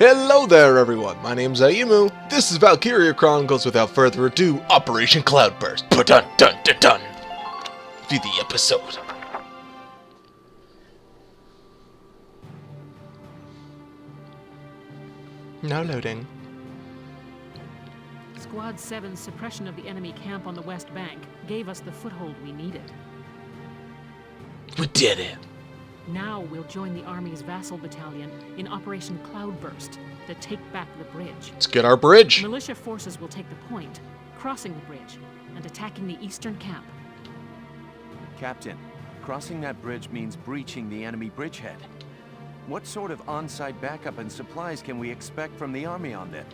Hello there, everyone. My name's Ayumu. This is Valkyria Chronicles. Without further ado, Operation Cloudburst. Dun dun dun dun. View the episode. Now loading. Squad 7's suppression of the enemy camp on the West Bank gave us the foothold we needed. We did it. Now we'll join the Army's vassal battalion in Operation Cloudburst to take back the bridge. Let's get our bridge. Militia forces will take the point, crossing the bridge, and attacking the eastern camp. Captain, crossing that bridge means breaching the enemy bridgehead. What sort of on-site backup and supplies can we expect from the Army on this?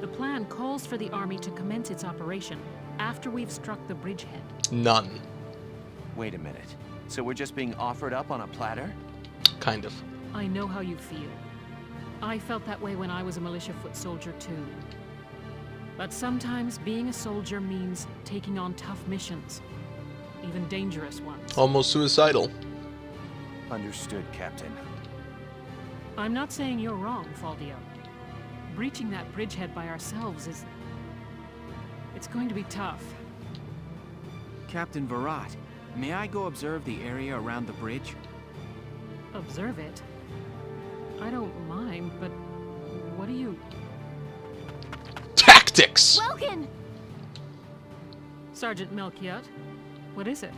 The plan calls for the Army to commence its operation after we've struck the bridgehead. None. Wait a minute. So we're just being offered up on a platter? Kind of. I know how you feel. I felt that way when I was a militia foot soldier too. But sometimes being a soldier means taking on tough missions, even dangerous ones. Almost suicidal. Understood, Captain. I'm not saying you're wrong, Faldio. Breaching that bridgehead by ourselves is... it's going to be tough. Captain Virat, may I go observe the area around the bridge? Observe it? I don't mind, but what do you... Tactics! Welkin! Sergeant Melchiot, what is it?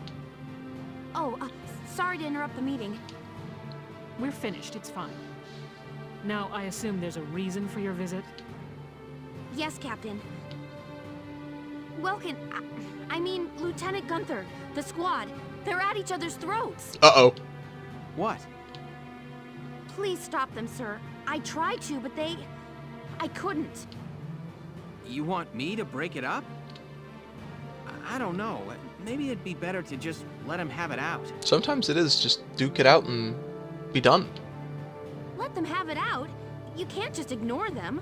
Oh, sorry to interrupt the meeting. We're finished, it's fine. Now, I assume there's a reason for your visit? Yes, Captain. Welkin, I mean, Lieutenant Gunther, the squad, they're at each other's throats. Uh-oh. What? Please stop them, sir. I tried to, but I couldn't. You want me to break it up? I don't know. Maybe it'd be better to just let him have it out. Sometimes it is just duke it out and be done. Let them have it out. You can't just ignore them.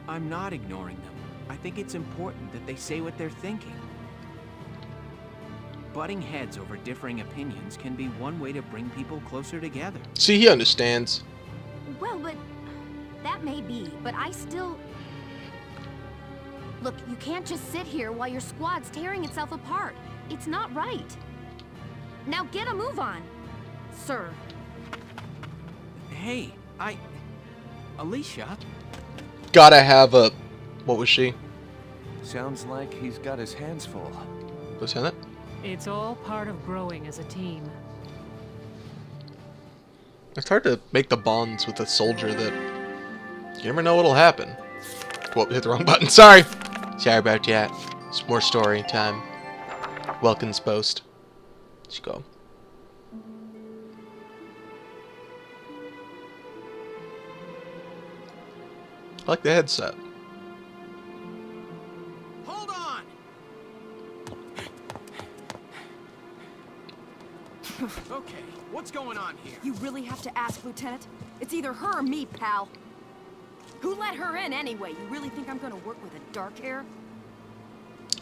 I'm not ignoring them. I think it's important that they say what they're thinking. Butting heads over differing opinions can be one way to bring people closer together. See, he understands. Well, but that may be, but I still... Look, you can't just sit here while your squad's tearing itself apart. It's not right. Now get a move on, sir. Hey, Alicia? Gotta have a... What was she? Sounds like he's got his hands full. Lieutenant? It's all part of growing as a team. It's hard to make the bonds with a soldier that... You never know what'll happen. Whoop, hit the wrong button. Sorry! Sorry about that. It's more story time. Welkin's post. Let's go. I like the headset. Hold on! Okay, what's going on here? You really have to ask, Lieutenant? It's either her or me, pal. Who let her in anyway? You really think I'm gonna work with a dark hair?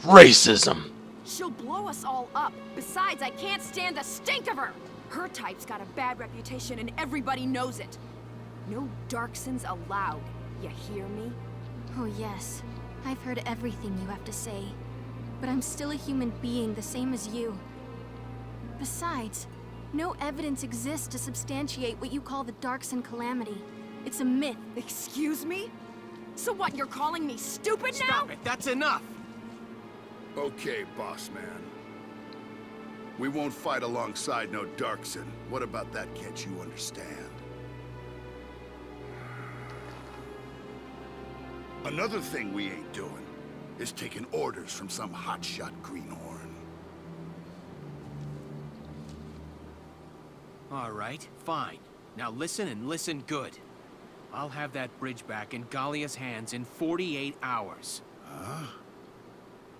Racism! She'll blow us all up. Besides, I can't stand the stink of her! Her type's got a bad reputation and everybody knows it. No Darksons allowed. You hear me? Oh yes, I've heard everything you have to say. But I'm still a human being the same as you. Besides, no evidence exists to substantiate what you call the Darkson calamity. It's a myth. Excuse me? So what, you're calling me stupid now? Stop it, that's enough! Okay, boss man. We won't fight alongside no Darkson. What about that can't you understand? Another thing we ain't doing is taking orders from some hotshot greenhorn. Alright, fine. Now listen and listen good. I'll have that bridge back in Galia's hands in 48 hours. Huh?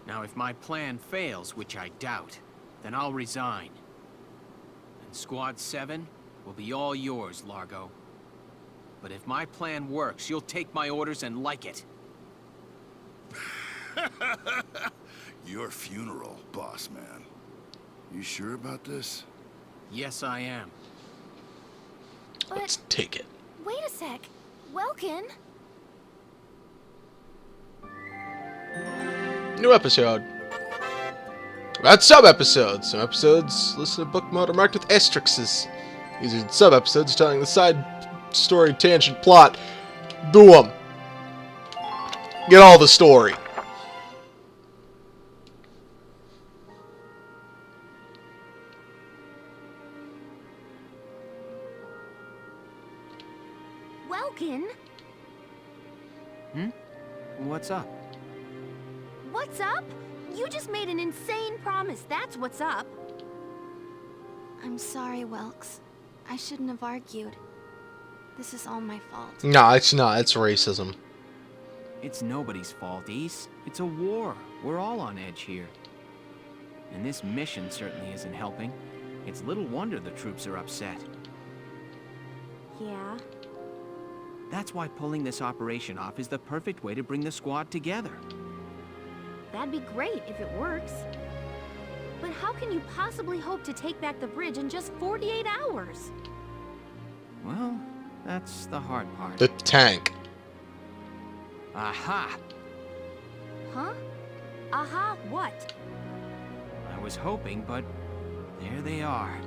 Now if my plan fails, which I doubt, then I'll resign. And Squad 7 will be all yours, Largo. But if my plan works, you'll take my orders and like it. Your funeral, boss man. You sure about this? Yes, I am. Let's take it. Wait a sec. Welkin? New episode. That's sub-episodes. Some episodes listed in book mode are marked with asterisks. These are sub-episodes telling the side story tangent plot. Do 'em. Get all the story. Welkin? What's up? What's up? You just made an insane promise, that's what's up. I'm sorry, Welks. I shouldn't have argued. This is all my fault. No, it's not. It's racism. It's nobody's fault, Ace. It's a war. We're all on edge here. And this mission certainly isn't helping. It's little wonder the troops are upset. Yeah? That's why pulling this operation off is the perfect way to bring the squad together. That'd be great if it works. But how can you possibly hope to take back the bridge in just 48 hours? Well, that's the hard part. The tank. Aha! Huh? Aha, what? I was hoping, but there they are.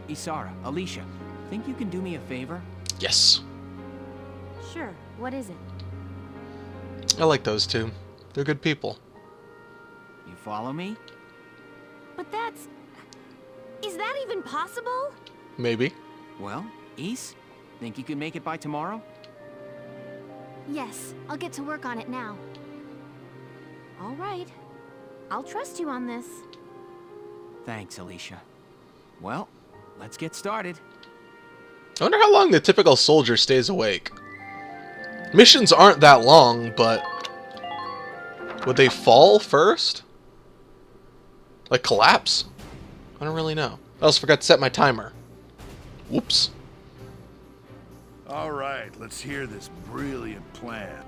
Isara, Alicia, think you can do me a favor? Yes. Sure, what is it? I like those two. They're good people. You follow me? But that's... Is that even possible? Maybe. Well, Ace, think you can make it by tomorrow? Yes, I'll get to work on it now. All right. I'll trust you on this. Thanks, Alicia. Well, let's get started. I wonder how long the typical soldier stays awake. Missions aren't that long, but... would they fall first? Like collapse? I don't really know. I also forgot to set my timer. Whoops. All right, let's hear this brilliant plan.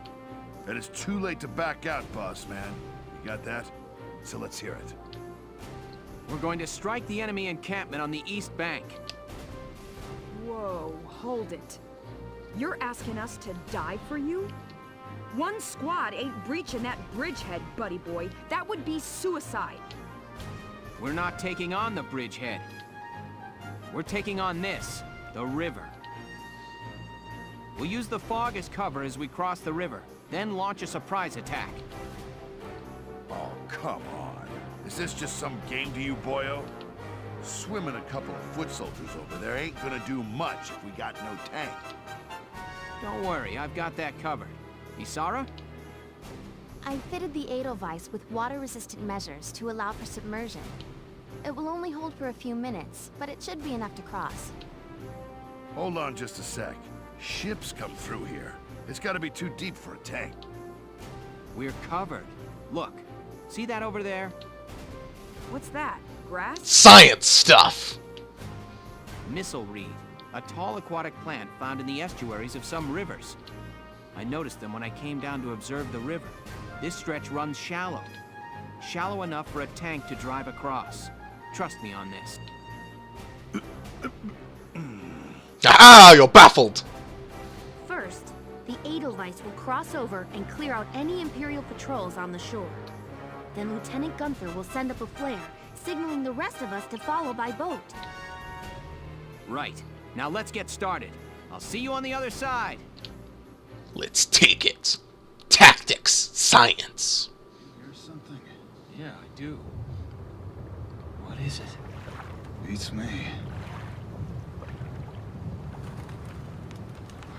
And it's too late to back out, boss man. You got that? So let's hear it. We're going to strike the enemy encampment on the east bank. Whoa, hold it. You're asking us to die for you? One squad ain't breaching that bridgehead, buddy boy. That would be suicide. We're not taking on the bridgehead. We're taking on this, the river. We'll use the fog as cover as we cross the river, then launch a surprise attack. Oh, come on. Is this just some game to you, boyo? Swimming a couple of foot soldiers over there ain't gonna do much if we got no tank. Don't worry, I've got that covered. Isara? I fitted the Edelweiss with water-resistant measures to allow for submersion. It will only hold for a few minutes, but it should be enough to cross. Hold on just a sec. Ships come through here. It's gotta be too deep for a tank. We're covered. Look, see that over there? What's that? Grass? Science stuff! Missile reed, a tall aquatic plant found in the estuaries of some rivers. I noticed them when I came down to observe the river. This stretch runs shallow. Shallow enough for a tank to drive across. Trust me on this. Ah, you're baffled! First, the Edelweiss will cross over and clear out any Imperial patrols on the shore. Then Lieutenant Gunther will send up a flare, signaling the rest of us to follow by boat. Right. Now let's get started. I'll see you on the other side. Let's take it. Tactics, science. Hear something? Yeah, I do. What is it? Beats me.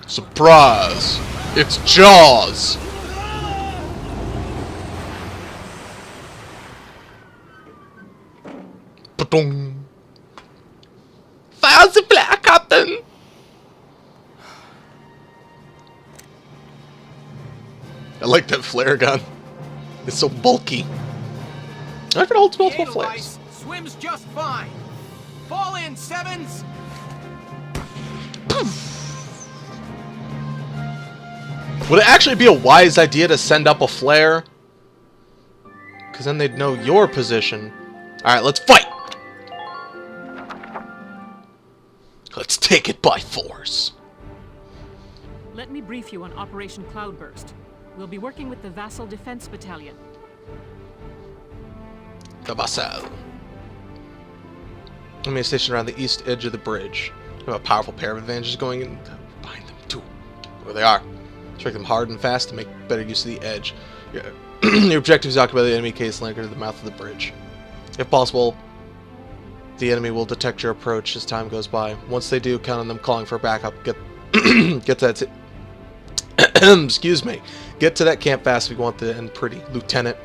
Surprise! It's Jaws! Ba-dong. Fire the flare, Captain! I like that flare gun. It's so bulky. I wonder if it holds multiple flares. Edelweiss swims just fine. Fall in, Sevens! Would it actually be a wise idea to send up a flare? Because then they'd know your position. Alright, let's fight! Let's take it by force. Let me brief you on Operation Cloudburst. We'll be working with the Vassal Defense Battalion. The Vassal. Enemy stationed around the east edge of the bridge. We have a powerful pair of advantages going in behind them too. Where they are. Strike them hard and fast to make better use of the edge. Your objective is to occupy the enemy case and anchor to the mouth of the bridge. If possible, the enemy will detect your approach as time goes by. Once they do, count on them calling for backup. Get to that. Excuse me. Get to that camp fast if you want the end pretty, Lieutenant.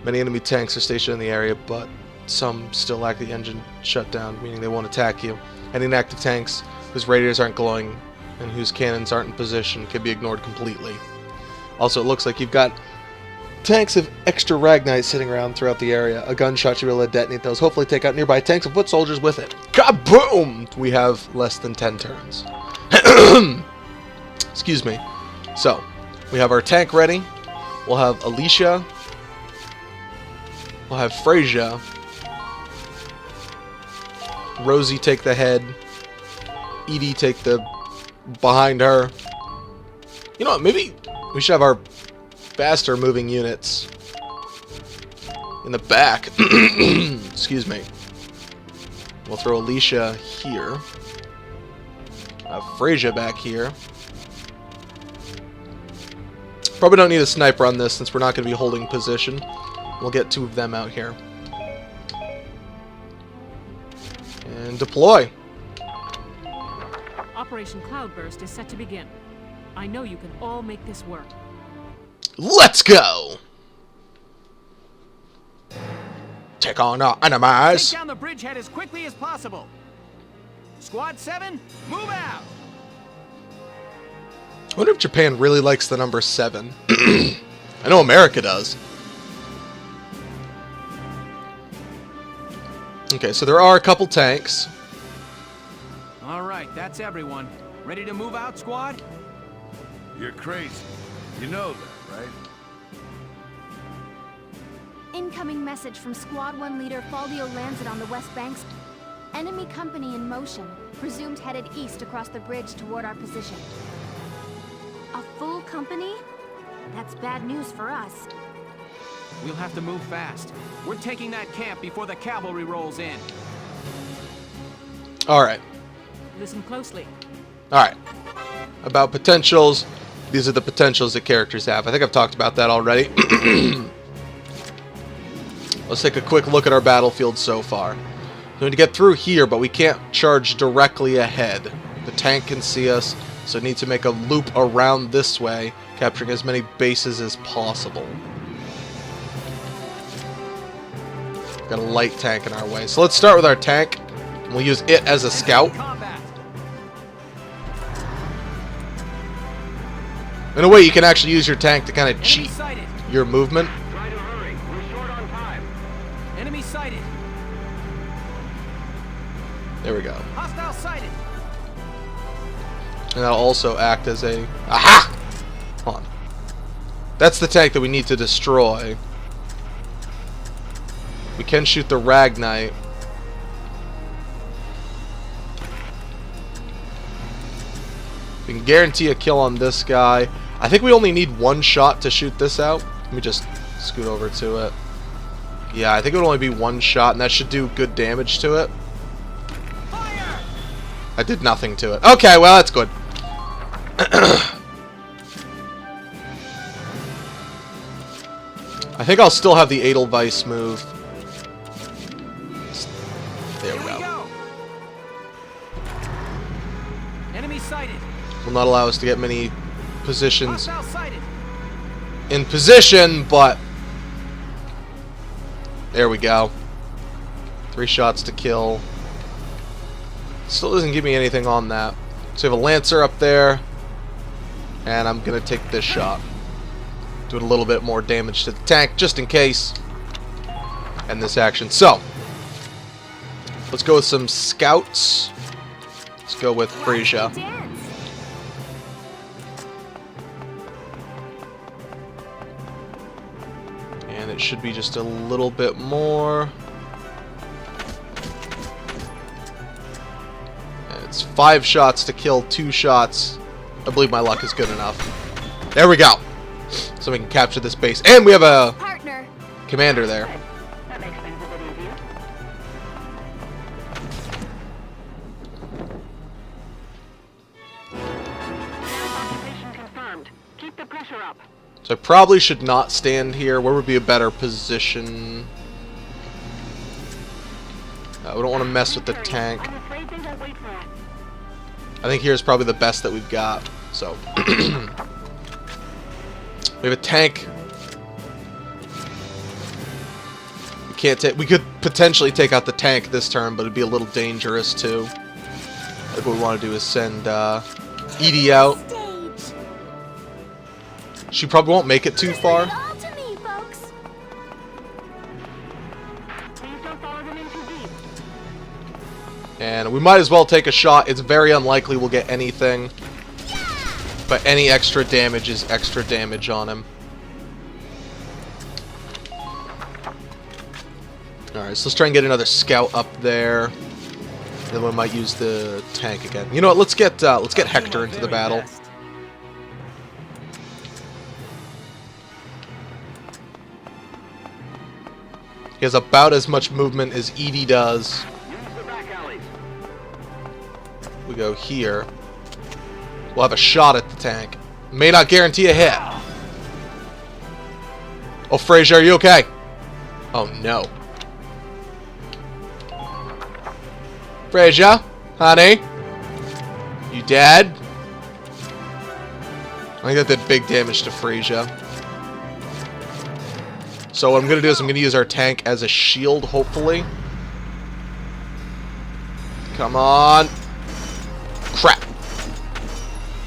Many enemy tanks are stationed in the area, but some still lack the engine shutdown, meaning they won't attack you. Any inactive tanks whose radiators aren't glowing and whose cannons aren't in position can be ignored completely. Also, it looks like you've got tanks of extra Ragnite sitting around throughout the area. A gunshot should be able to detonate those, hopefully take out nearby tanks and foot soldiers with it. Kaboom! We have less than 10 turns. Excuse me. So, we have our tank ready. We'll have Alicia. We'll have Freyja. Rosie take the head. Edie take the behind her. You know what, maybe we should have our faster moving units in the back. Excuse me. We'll throw Alicia here. Have Freyja back here. Probably don't need a sniper on this since we're not going to be holding position. We'll get 2 of them out here. And deploy. Operation Cloudburst is set to begin. I know you can all make this work. Let's go! Take on our enemies. Take down the bridgehead as quickly as possible. Squad 7, move out! I wonder if Japan really likes the number 7. I know America does. Okay, so there are a couple tanks. Alright, that's everyone. Ready to move out, squad? You're crazy. You know that, right? Incoming message from Squad 1 leader Faldio Lancet on the West Banks. Enemy company in motion, presumed headed east across the bridge toward our position. A full company? That's bad news for us. We'll have to move fast. We're taking that camp before the cavalry rolls in. Alright. Listen closely. Alright. About potentials. These are the potentials that characters have. I think I've talked about that already. Let's take a quick look at our battlefield so far. We need to get through here, but we can't charge directly ahead. The tank can see us, so we need to make a loop around this way, capturing as many bases as possible. Got a light tank in our way. So let's start with our tank. We'll use it as a scout. In a way, you can actually use your tank to kind of cheat your movement. Try to hurry. We're short on time. Enemy sighted. There we go. Hostile sighted. And that'll also act as a... Aha! Hold on. That's the tank that we need to destroy. We can shoot the Ragnite. We can guarantee a kill on this guy. I think we only need 1 shot to shoot this out. Let me just scoot over to it. Yeah, I think it would only be 1 shot, and that should do good damage to it. Fire! I did nothing to it. Okay, well, that's good. I think I'll still have the Edelweiss move. There we go. Enemy sighted. Will not allow us to get many positions Hostile sighted. in position, but there we go. 3 shots to kill. Still doesn't give me anything on that. So we have a Lancer up there, and I'm gonna take this shot. Doing a little bit more damage to the tank, just in case. And this action. So let's go with some scouts. Let's go with Freyja. And it should be just a little bit more. And it's 5 shots to kill, 2 shots I believe my luck is good enough. There we go. So we can capture this base. And we have a Partner. commander there. That makes things a bit easier. Occupation confirmed. Keep the pressure up. So I probably should not stand here. Where would be a better position? We don't want to mess with the tank. I'm afraid they won't wait for us. I think here's probably the best that we've got. So we have a tank. We can't take. We could potentially take out the tank this turn, but it'd be a little dangerous too. I think what we want to do is send Edie out. Stage. She probably won't make it too far. Leave it all to me, folks. Please don't follow them in too deep. And we might as well take a shot. It's very unlikely we'll get anything. But any extra damage is extra damage on him. Alright, so let's try and get another scout up there. Then we might use the tank again. You know what, let's get Hector into the battle. He has about as much movement as Edie does. We go here. We'll have a shot at the tank. May not guarantee a hit. Oh, Frazier, are you okay? Oh, no. Frazier, honey? You dead? I think that did big damage to Frazier. So what I'm going to do is I'm going to use our tank as a shield, hopefully. Come on. Crap.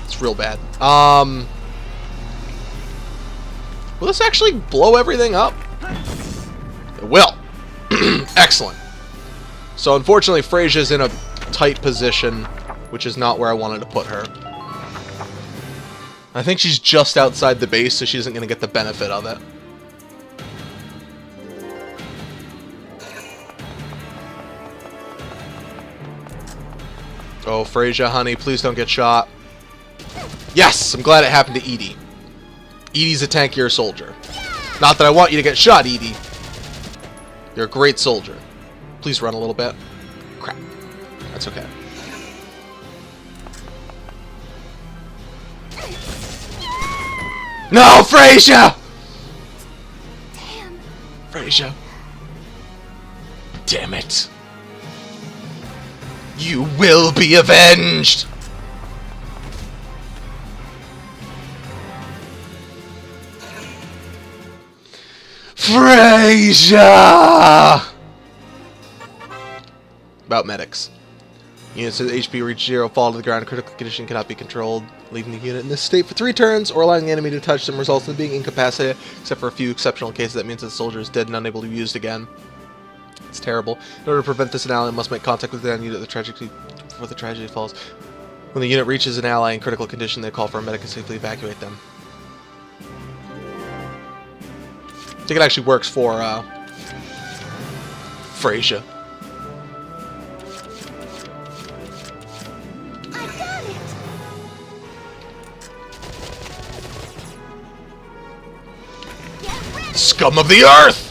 It's real bad. Will this actually blow everything up? It will. Excellent. So unfortunately, Frasia's in a tight position, which is not where I wanted to put her. I think she's just outside the base, so she isn't going to get the benefit of it. Oh, Frasia, honey, please don't get shot. Yes! I'm glad it happened to Edie. Edie's a tankier soldier. Not that I want you to get shot, Edie. You're a great soldier. Please run a little bit. Crap. That's okay. No, Frasia! Damn. Frasia. Damn it. You will be avenged! Frasia! About medics. Units with HP reach 0, fall to the ground, critical condition cannot be controlled. Leaving the unit in this state for 3 turns, or allowing the enemy to touch them results in being incapacitated, except for a few exceptional cases. That means that the soldier is dead and unable to be used again. It's terrible. In order to prevent this, an ally must make contact with the enemy unit before the tragedy falls. When the unit reaches an ally in critical condition, they call for a medic and safely evacuate them. I think it actually works for Frasia. I got it. Get ready. Scum of the earth!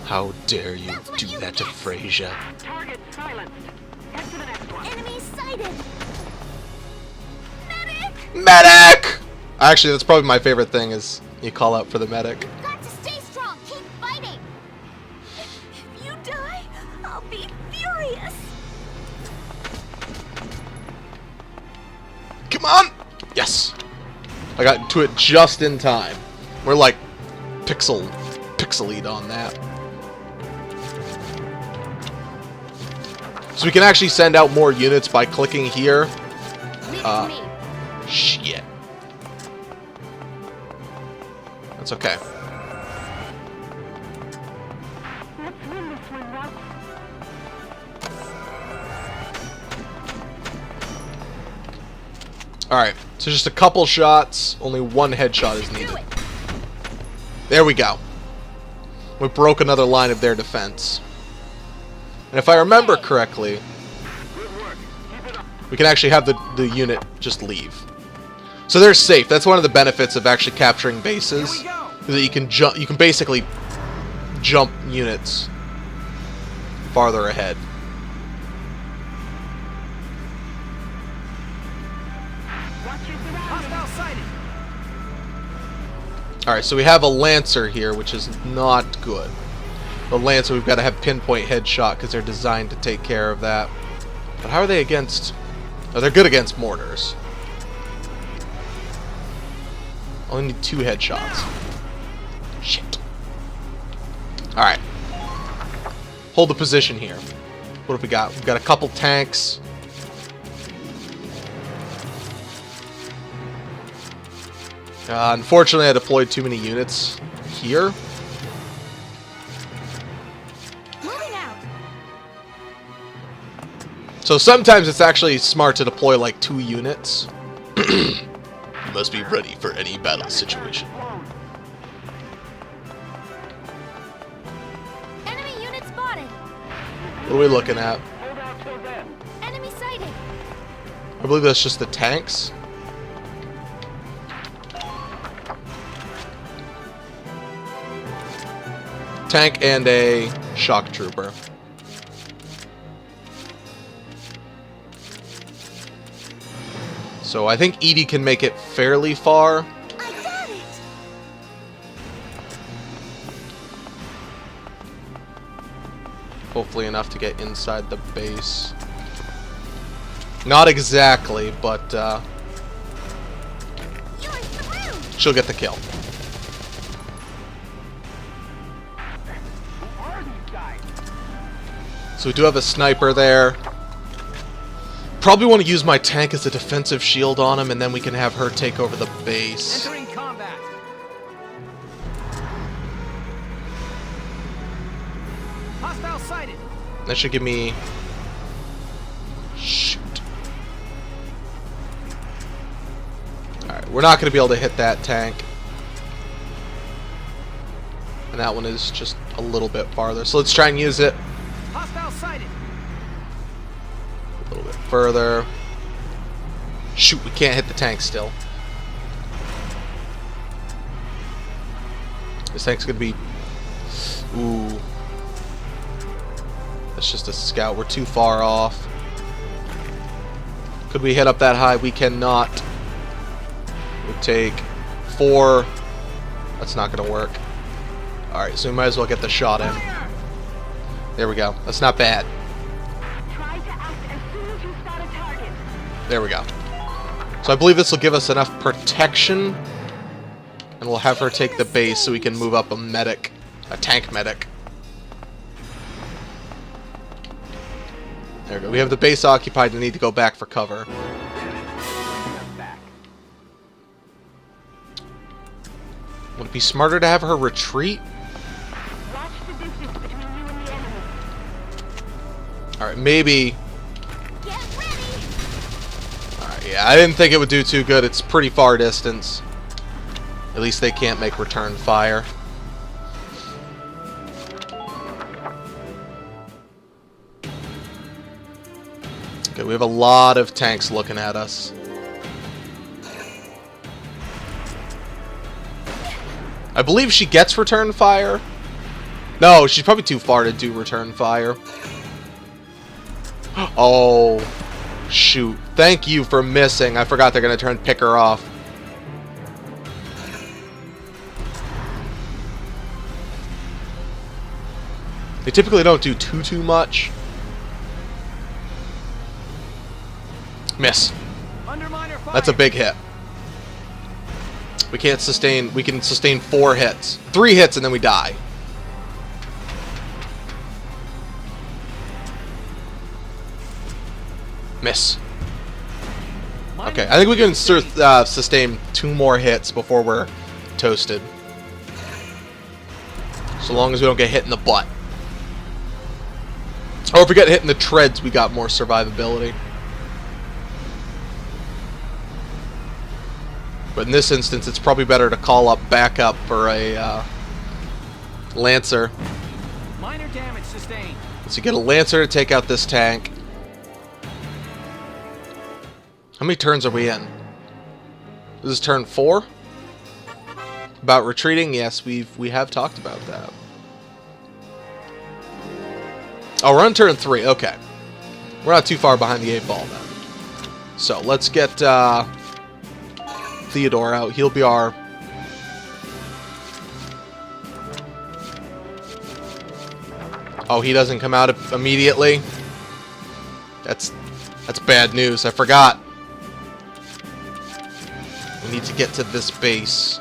How dare you do that to Frasia? Target silenced. Head to the next one. Enemy sighted. Medic. Medic! Actually, that's probably my favorite thing is you call out for the medic. Got to stay strong. Keep fighting. If you die, I'll be furious. Come on! Yes! I got to it just in time. We're like pixelied on that. So we can actually send out more units by clicking here. Leave it to me. Shit. That's okay. Let's win this one, Russ. Alright, so just a couple shots, only one headshot is needed. There we go. We broke another line of their defense. And if I remember correctly, we can actually have the unit just leave. So they're safe. That's one of the benefits of actually capturing bases. Is that you can jump. You can basically jump units farther ahead. Alright, so we have a Lancer here, which is not good. The Lancer, we've got to have pinpoint headshot because they're designed to take care of that. But how are they against... Oh, they're good against mortars. Only need 2 headshots. Shit. Alright. Hold the position here. What have we got? We've got a couple tanks. Unfortunately, I deployed too many units here. Moving out. So sometimes it's actually smart to deploy like 2 units. You must be ready for any battle situation. Enemy unit spotted. What are we looking at? Enemy sighted. I believe that's just the tanks. Tank and a shock trooper. So I think Edie can make it fairly far. I got it. Hopefully enough to get inside the base. Not exactly, but You're through. she'll get the kill. So we do have a sniper there. Probably want to use my tank as a defensive shield on him, and then we can have her take over the base. Entering combat. Hostile sighted. That should give me... Shoot. Alright, we're not going to be able to hit that tank. And that one is just a little bit farther. So let's try and use it Hostile sighted. a little bit further. Shoot, we can't hit the tank still. This tank's going to be... Ooh. That's just a scout. We're too far off. Could we hit up that high? We cannot. We'll take 4. That's not going to work. Alright, so we might as well get the shot in. There we go. That's not bad. Try to act as soon as you spot a target. There we go. So I believe this will give us enough protection. And we'll have her take the base so we can move up a medic. A tank medic. There we go. We have the base occupied and need to go back for cover. Would it be smarter to have her retreat? Watch the distance between you and the enemy. Alright, maybe... Get ready. Alright, yeah, I didn't think it would do too good. It's pretty far distance. At least they can't make return fire. Okay, we have a lot of tanks looking at us. I believe she gets return fire. No, she's probably too far to do return fire. Oh, shoot. Thank you for missing. I forgot they're going to try and pick her off. They typically don't do too much. Miss. Underminer fire. That's a big hit. We can't sustain... We can sustain 4 hits. 3 hits and then we die. Miss. Okay, I think we can sustain 2 more hits before we're toasted. So long as we don't get hit in the butt. Or if we get hit in the treads, we got more survivability. But in this instance, it's probably better to call up backup for a Lancer. Minor damage sustained. So you get a Lancer to take out this tank. How many turns are we in? This is turn 4? About retreating? Yes, we have talked about that. Oh, we're on turn 3. Okay. We're not too far behind the 8 ball then. So, let's get Theodore out. He'll be our... Oh, he doesn't come out immediately? That's bad news. I forgot. We need to get to this base.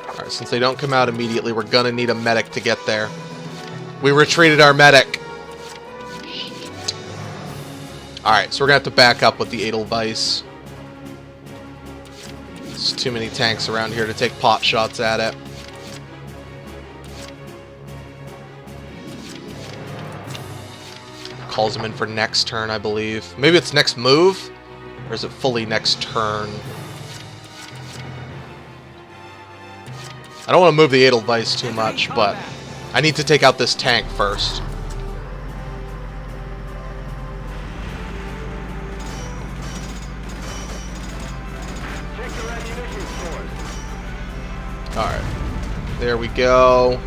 Alright, since they don't come out immediately, we're gonna need a medic to get there. We retreated our medic. Alright, so we're gonna have to back up with the Edelweiss. There's too many tanks around here to take pot shots at it. Calls him in for next turn, I believe. Maybe it's next move? Or is it fully next turn? I don't want to move the Edelweiss too much, but I need to take out this tank first. Alright. There we go.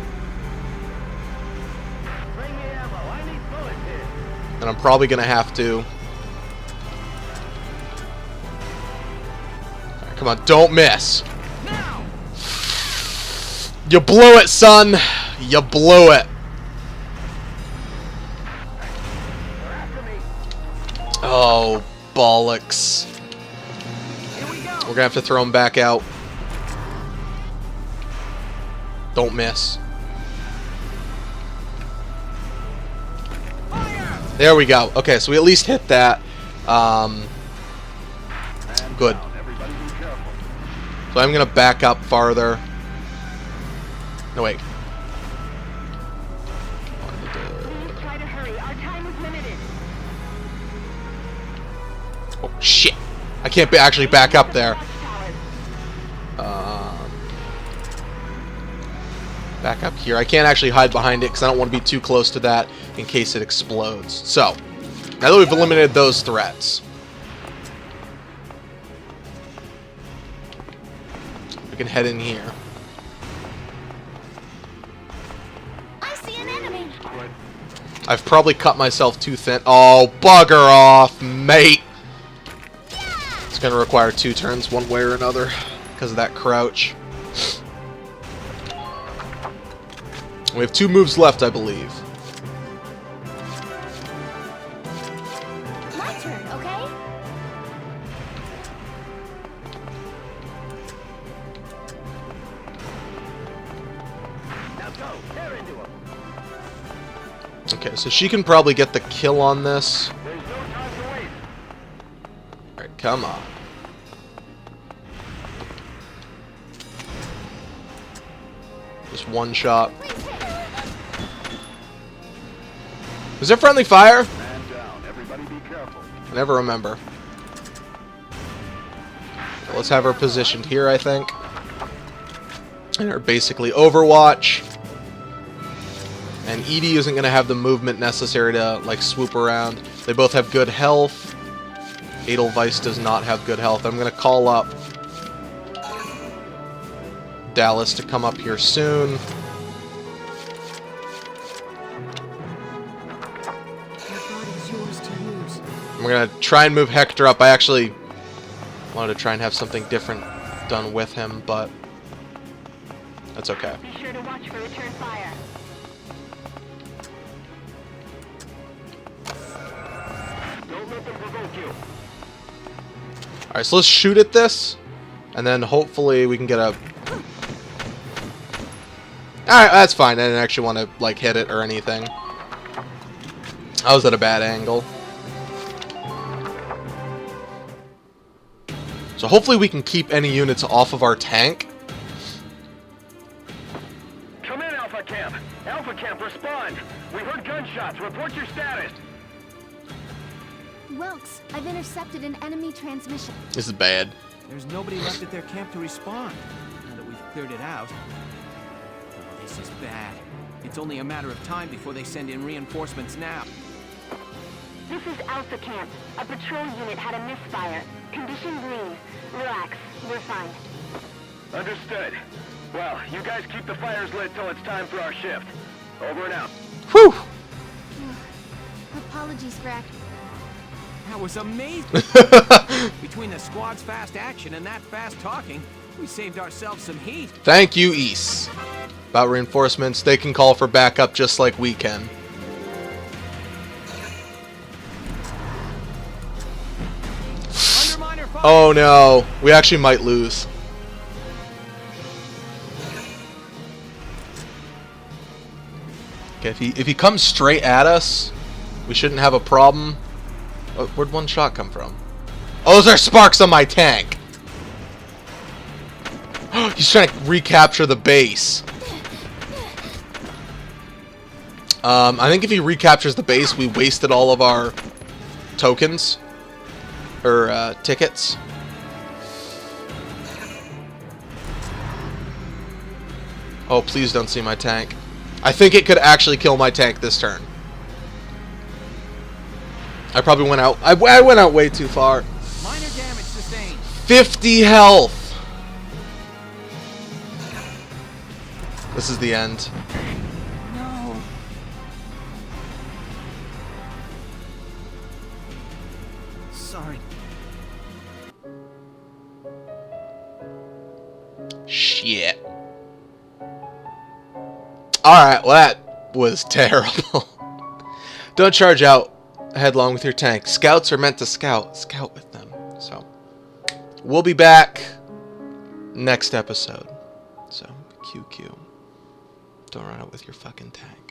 And I'm probably going to have to... Right, come on, don't miss! You blew it, son! You blew it! Oh, bollocks. We're going to have to throw him back out. Don't miss. There we go. Okay, so we at least hit that. Good. So I'm going to back up farther. No, wait. Please try to hurry. Our time is limited. Oh, shit. I can't actually back up there. Back up here. I can't actually hide behind it because I don't want to be too close to that in case it explodes. So, now that we've eliminated those threats, we can head in here. I see an enemy. I've probably cut myself too thin. Oh, bugger off, mate! It's going to require 2 turns one way or another because of that crouch. We have 2 moves left, I believe. My turn, okay? Now go, tear into him. Okay, so she can probably get the kill on this. There's no time to waste. Alright, come on. Just one shot. Was there friendly fire? Man down. Everybody be careful. I never remember. Let's have her positioned here, I think. And her basically Overwatch. And Edie isn't going to have the movement necessary to, like, swoop around. They both have good health. Edelweiss does not have good health. I'm going to call up Dallas to come up here soon. We're going to try and move Hector up. I actually wanted to try and have something different done with him, but that's okay. Be sure to watch for return fire. Don't let them provoke you. Alright, so let's shoot at this, and then hopefully we can get a... Alright, that's fine. I didn't actually want to, like, hit it or anything. I was at a bad angle. So hopefully we can keep any units off of our tank. Come in, Alpha Camp. Alpha Camp, respond. We heard gunshots. Report your status. Wilkes, I've intercepted an enemy transmission. This is bad. There's nobody left at their camp to respond, now that we've cleared it out. Oh, this is bad. It's only a matter of time before they send in reinforcements now. This is Alpha Camp. A patrol unit had a misfire. Condition green. Relax. We're fine. Understood. Well, you guys keep the fires lit till it's time for our shift. Over and out. Whew! Apologies for acting. That was amazing. Between the squad's fast action and that fast talking, we saved ourselves some heat. Thank you, Ys. About reinforcements, they can call for backup just like we can. Underminer fire. Oh no, we actually might lose. Okay, if he comes straight at us, we shouldn't have a problem. Where'd one shot come from? Oh, those are sparks on my tank. He's trying to recapture the base. I think if he recaptures the base, we wasted all of our tokens. Or, tickets. Oh, please don't see my tank. I think it could actually kill my tank this turn. I probably went out. I went out way too far. Minor damage sustained. 50 health. This is the end. No. Sorry. Shit. Alright, well that was terrible. Don't charge out headlong with your tank. Scouts are meant to scout. Scout with them. So, we'll be back next episode. So, QQ. Don't run out with your fucking tank.